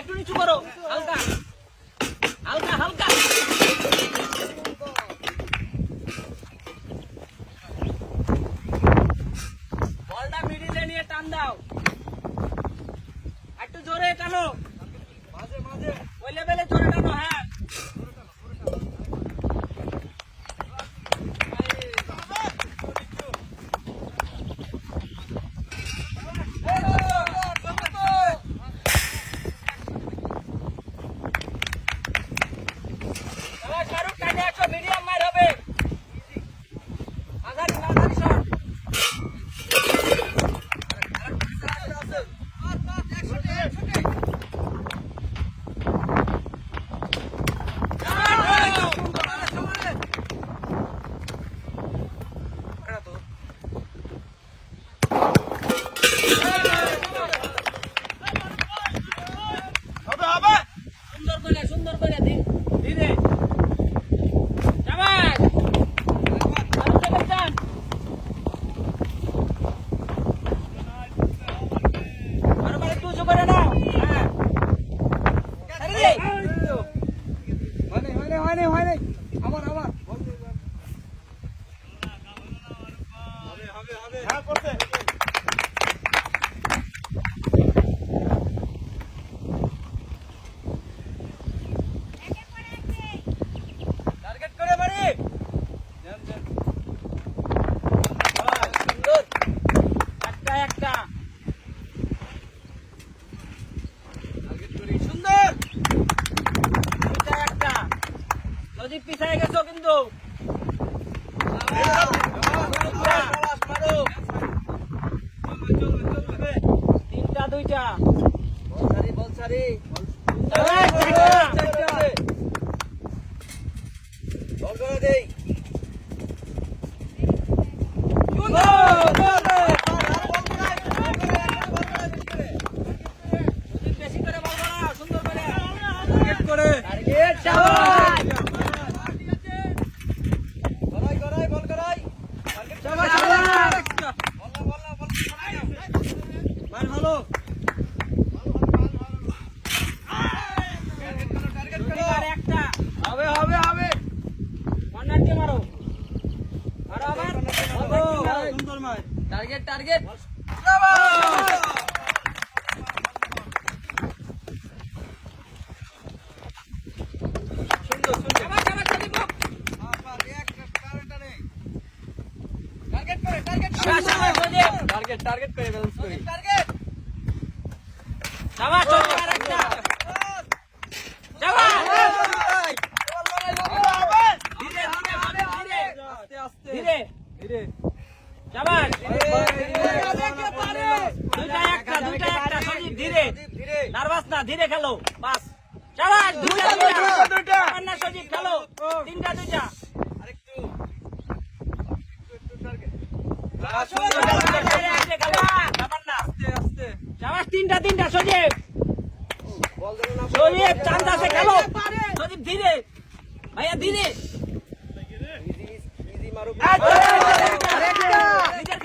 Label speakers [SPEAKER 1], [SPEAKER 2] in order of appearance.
[SPEAKER 1] একটু নিচু করো, হালকা হালকা হালকা। বলটা মিডিলে নিয়ে টান দাও, একটু জোরে টানো, মাঝে মাঝে ওই লেভেলে জোরে টানো। হ্যাঁ, মিডিয়াম মার হবে, মাঝারি মাঝারি শট। সুন্দর করে ধীরে পিছায় গেছো কিন্তু তিনটা দুইটা বলসারি বেশি করে বলবো না, সুন্দর করে টার্গেট টার্গেট টার্গেট করে ব্যালেন্স করি টার্গেট শাবাশ চমৎকার একটা শাবাশ ধীরে ধীরে আস্তে আস্তে ধীরে ধীরে শাবাশ দুইটা একটা সজীব ধীরে নার্ভাস না ধীরে খেলো বাস শাবাশ দুইটা না সজীব খেলো তিনটা দুইটা আরেকটু টার্গেট তিনটা সজীব সজীব চান্স আছে খেলো সজীব ধীরে ভাইয়া ধীরে নিজের